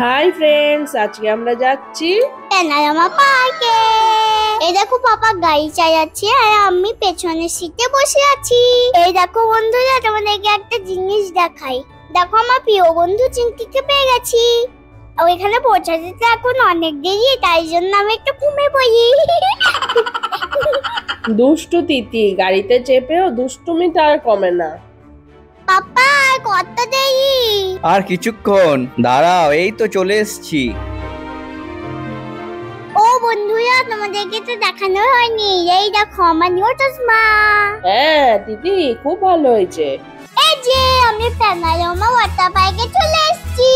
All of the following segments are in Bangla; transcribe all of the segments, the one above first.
হাই ফ্রেন্ডস, আজকে আমরা যাচ্ছি প্যানোরামা পার্কে। এই দেখো পাপা গাড়ি চালাচ্ছে আর আমি পেছনের সিটে বসে আছি। এই দেখো বন্ধুরা, তোমাদেরকে একটা জিনিস দেখাই। দেখো আমার প্রিয় বন্ধু চিঙ্কিকে পেয়ে গেছি। ওইখানে পৌঁছাতে তো এখন অনেক দেরি, তাই জন্য আমি একটু ঘুমিয়ে পড়ি। দুষ্টু তিতি গাড়িতে চেপেও দুষ্টুমি তার কমে না। পাপা কত দেরি? আর কিছুক্ষণ দাঁড়াও, এই তো চলে এসেছি। ও বন্ধুরা, তোমাদেরকে তো দেখানো হয়নি। এই দেখো আমার নিউ চশমা। হ্যাঁ তিতি, খুব ভালো হয়েছে। এই যে আমি প্যানোরামা ওয়াটার পার্কে চলে এসেছি।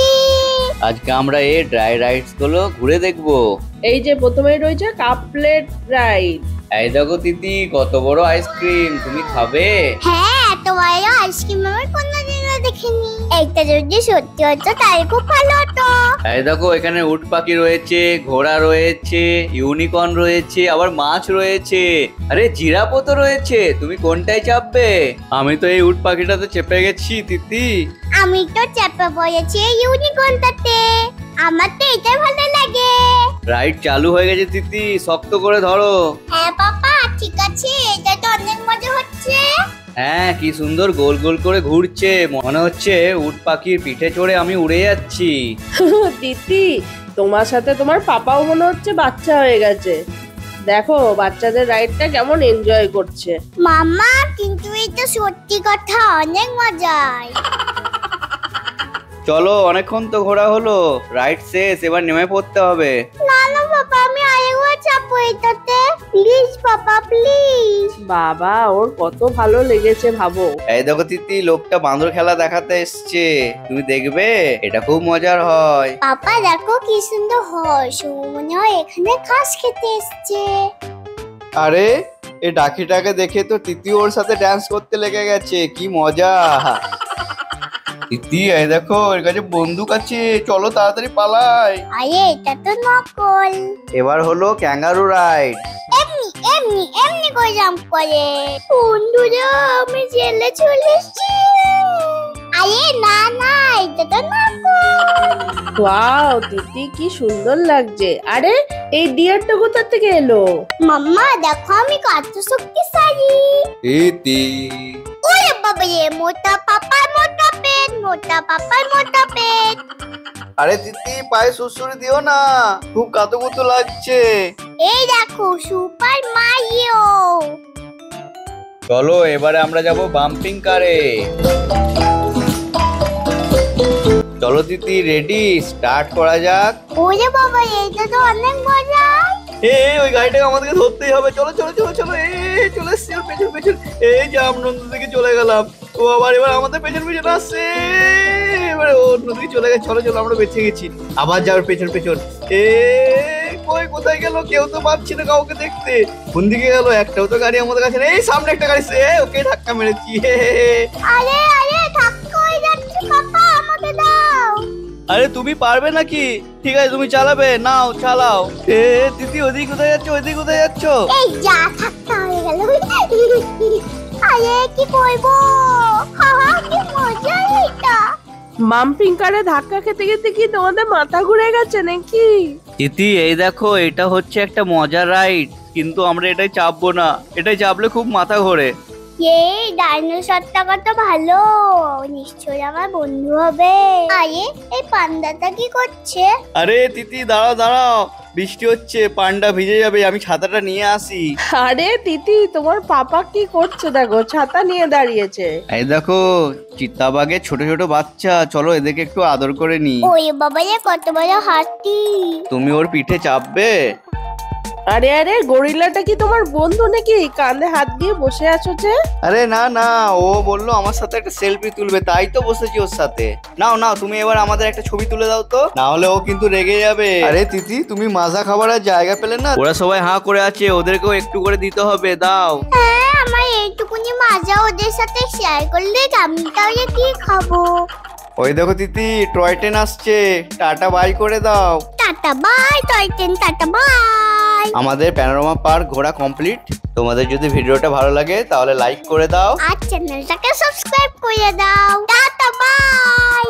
আজকে আমরা এই ড্রাই রাইডস গুলো ঘুরে দেখবো। এই যে প্রথমেই রয়েছে কাপলেট রাইড। এই দেখো তিতি, কত বড় আইসক্রিম, তুমি খাবে? হ্যাঁ, এত বড় আইসক্রিম আমি কোনোদিনও দেখিনি। এইটা যদি সত্যি হতো তাহলে খুব ভালো হতো। এই দেখো, এখানে উট পাখি রয়েছে, ঘোড়া রয়েছে, ইউনিকর্ন রয়েছে, আবার মাছ রয়েছে, আরে জিরাফও তো রয়েছে। তুমি কোনটায় চাপবে? আমি তো এই উট পাখিটাতে চেপে গেছি তিতি। আমি তো চেপে পড়েছি ইউনিকর্নটাতে। আমার তো এটাই ভালো লাগে। রাইড চালু হয়ে গেছে তিতি, শক্ত করে ধরো। হ্যাঁ পাপা, ঠিক আছে, এটা তো অনেক মজা হচ্ছে। হ্যাঁ, কি সুন্দর গোল গোল করে ঘুরছে, মনে হচ্ছে উট পাখির পিঠে চড়ে আমি উড়ে যাচ্ছি। তিতি, তোমার সাথে তোমার পাপাও মনে হচ্ছে বাচ্চা হয়ে গেছে। দেখো বাচ্চাদের রাইডটা কেমন এনজয় করছে। মামা, কিন্তু এটা সত্যি কথা, অনেক মজার। চলো, অনেকক্ষণ তো ঘোরা হলো, রাইড শেষ, এবার নেমে পড়তে হবে। না না পাপা, আমি আরেকবার চাপবো এটাতে। Please papa, please. বাবা, ওর কত ভালো লেগেছে ভাবো। এই দেখো তিতি, লোকটা বাঁদর খেলা দেখাতে এসছে, তুমি দেখবে? এটা খুব মজার হয়। পাপা দেখো কি সুন্দর হয়, মনে হয় এখানে ঘাস খেতে এসছে। আরে, এই ডাকিটাকে দেখে তো তিতি ওর সাথে ড্যান্স করতে লেগে গেছে, কি মজা। তিতি, এই দেখো, এর কাছে বন্দুক আছে, চলো তাড়াতাড়ি পালাই। আরে এটা তো নকল। এবার হলো ক্যাঙ্গারু রাইড। এমনি এমনি এমনি করে জাম্প করে। বন্ধুরা, আমি জেলে চলে এসেছি। আরে না না, এটা তো নকল। ওয়াও তিতি, কি সুন্দর লাগছে। আরে এই ডিয়ারটা কোথা থেকে এলো? মাম্মা দেখো আমি কত শক্তিশালী। তিতি, ওরে বাবা রে, মোটা পাপার মোটা পেট, মোটা পাপার মোটা পেট। আরে তিতি, পায়ে সুড়সুড়ি দিও না, খুব কাতুকুতু লাগছে। এই দেখো সুপার মারিও। চলো, এবারে আমরা যাব বাম্পিং কারে। চলো তিতি, রেডি, স্টার্ট করা যাক। ওরে বাবা, এইটা তো অনেক মজা। ওই গাড়িটাকে আমাদেরকে ধরতেই হবে, চলো চলো চলো চলো। চলে এসছি ওর পেছন পেছন, এই যে আমনন্দ দিকে চলে গেলাম। ও আবার এবার আমাদের পেছন পেছন আসছে, এবারে ও অন্যদিকে চলে গেছে। চলো চলো, আমরা বেঁচে গেছি। আবার যাওয়ার পেছন পেছন। কই কোথায় গেল? কেউ তো পাচ্ছি না কাউকে দেখতে। কোন দিকে গেল? একটাও তো গাড়ি আমাদের কাছে নেই। সামনে একটা গাড়ি, ওকে ধাক্কা মেরেছি। আরে আরে, ধাক্কা হয়ে যাচ্ছে পাপা, আমাকে দাও। আরে তুমি পারবে নাকি? ঠিক আছে, তুমি চালাবে, নাও চালাও। দিদি, ওদিকে কোথায় যাচ্ছ? ওইদিকে কোথায় যাচ্ছ? এই যা, ধাক্কা হয়ে গেল। আরে কি করবো? হাহা, কি মজা এটা। মাম্পিং কারে ধাক্কা খেতে খেতে কি তোমাদের মাথা ঘুরে গেছে নাকি? দিদি, এই দেখো, এটা হচ্ছে একটা মজার রাইড, কিন্তু আমরা এটাই চাপবো না, এটাই চাপলে খুব মাথা ঘোরে। এই ডাইনোসরটা কত ভালো, নিশ্চয়ই আমার বন্ধু হবে। আরে এই পান্ডাটা কি করছে? আরে তিতি, দাঁড়াও দাঁড়াও, বৃষ্টি হচ্ছে, পান্ডা ভিজে যাবে, আমি ছাতাটা নিয়ে আসি। আরে তিতি, তোমার পাপা কি করছে দেখো, ছাতা নিয়ে দাঁড়িয়েছে। এই দেখো, চিতাবাঘের ছোট ছোট বাচ্চা, চলো এদেরকে একটু আদর করে নি। ওই বাবা রে, কত বড় হাতি। তুমি ওর পিঠে চাপবে? আরে আরে, গরিলাটা কি তোমার বন্ধু নাকি? কাঁধে হাত দিয়ে বসে আছো যে? আরে না না, ও বললো আমার সাথে একটা সেলফি তুলবে, তাই তো বসেছি ওর সাথে। নাও নাও, তুমি এবার আমাদের একটা ছবি তুলে দাও তো, না হলে ও কিন্তু রেগে যাবে। আরে তিতি, তুমি মাজা খাবারের জায়গা পেলে না? ওরা সবাই হাঁ করে আছে, ওদেরকেও একটু করে দিতে হবে, দাও। হ্যাঁ, আমার এইটুকুনি মাজা ওদের সাথে শেয়ার করলে আমি তাহলে কি খাবো? ওই দেখো তিতি, টয় ট্রেন আসছে, টাটা বাই করে দাও। Tata bye toy train, tata bye. আমাদের প্যানোরামা পার্ক ঘোরা কমপ্লিট। তোমাদের যদি ভিডিওটা ভালো লাগে তাহলে লাইক করে দাও আর চ্যানেলটাকে সাবস্ক্রাইব করে দাও। Tata by.